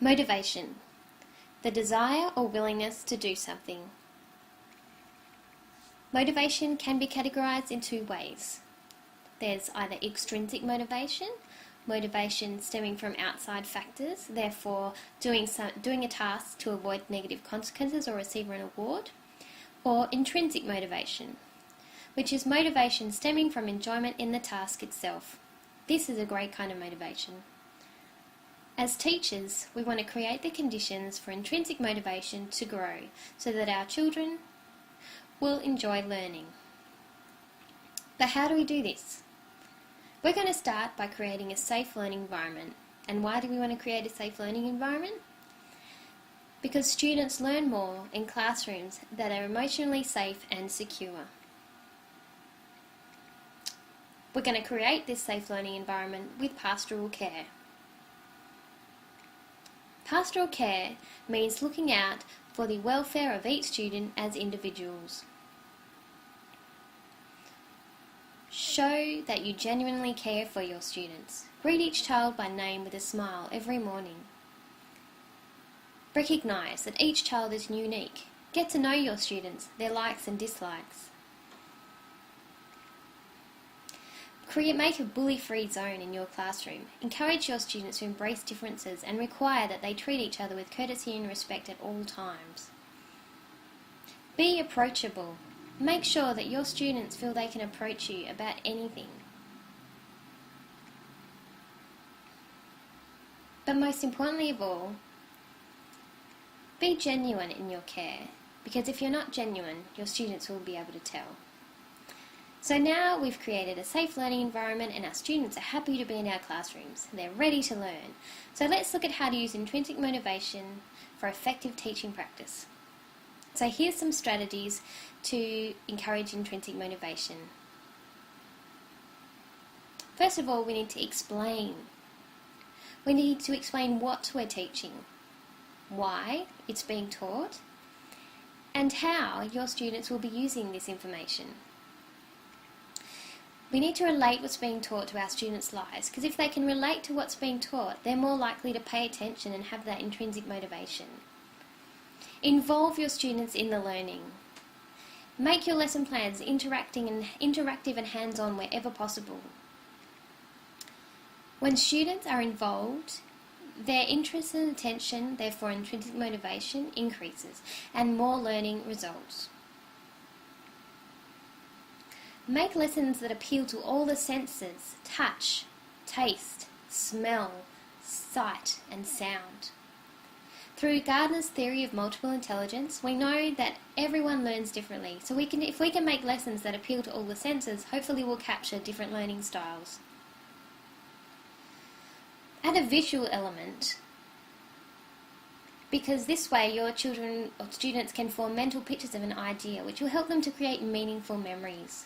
Motivation, the desire or willingness to do something. Motivation can be categorized in two ways. There's either extrinsic motivation, motivation stemming from outside factors, therefore doing a task to avoid negative consequences or receive an award, or intrinsic motivation, which is motivation stemming from enjoyment in the task itself. This is a great kind of motivation. As teachers, we want to create the conditions for intrinsic motivation to grow so that our children will enjoy learning. But how do we do this? We're going to start by creating a safe learning environment. And why do we want to create a safe learning environment? Because students learn more in classrooms that are emotionally safe and secure. We're going to create this safe learning environment with pastoral care. Pastoral care means looking out for the welfare of each student as individuals. Show that you genuinely care for your students. Greet each child by name with a smile every morning. Recognise that each child is unique. Get to know your students, their likes and dislikes. Make a bully-free zone in your classroom. Encourage your students to embrace differences and require that they treat each other with courtesy and respect at all times. Be approachable. Make sure that your students feel they can approach you about anything. But most importantly of all, be genuine in your care, because if you're not genuine, your students will be able to tell. So now we've created a safe learning environment and our students are happy to be in our classrooms. They're ready to learn. So let's look at how to use intrinsic motivation for effective teaching practice. So here's some strategies to encourage intrinsic motivation. First of all, we need to explain. We need to explain what we're teaching, why it's being taught, and how your students will be using this information. We need to relate what's being taught to our students' lives, because if they can relate to what's being taught, they're more likely to pay attention and have that intrinsic motivation. Involve your students in the learning. Make your lesson plans interactive and hands-on wherever possible. When students are involved, their interest and attention, therefore intrinsic motivation, increases and more learning results. Make lessons that appeal to all the senses: touch, taste, smell, sight and sound. Through Gardner's theory of multiple intelligence, we know that everyone learns differently, so if we can make lessons that appeal to all the senses, hopefully we'll capture different learning styles. Add a visual element, because this way your children or students can form mental pictures of an idea, which will help them to create meaningful memories.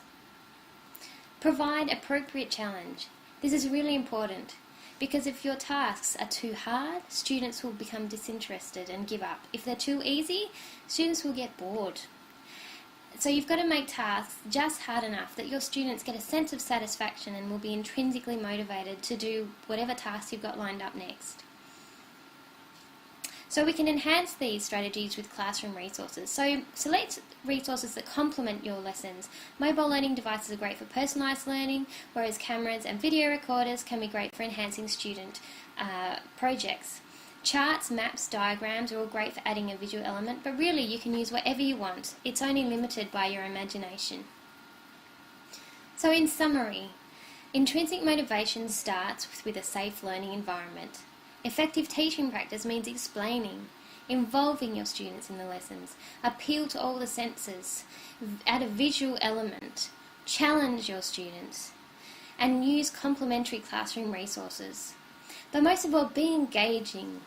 Provide appropriate challenge. This is really important, because if your tasks are too hard, students will become disinterested and give up. If they're too easy, students will get bored. So you've got to make tasks just hard enough that your students get a sense of satisfaction and will be intrinsically motivated to do whatever task you've got lined up next. So we can enhance these strategies with classroom resources. So select resources that complement your lessons. Mobile learning devices are great for personalised learning, whereas cameras and video recorders can be great for enhancing student projects. Charts, maps, diagrams are all great for adding a visual element, but really you can use whatever you want. It's only limited by your imagination. So in summary, intrinsic motivation starts with a safe learning environment. Effective teaching practice means explaining, involving your students in the lessons, appeal to all the senses, add a visual element, challenge your students, and use complementary classroom resources. But most of all, be engaging.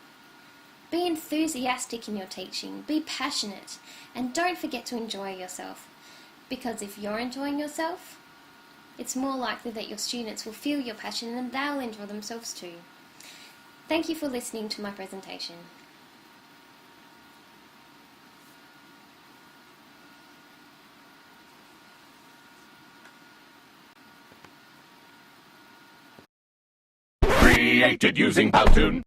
Be enthusiastic in your teaching, be passionate, and don't forget to enjoy yourself. Because if you're enjoying yourself, it's more likely that your students will feel your passion and they'll enjoy themselves too. Thank you for listening to my presentation. Created using Powtoon.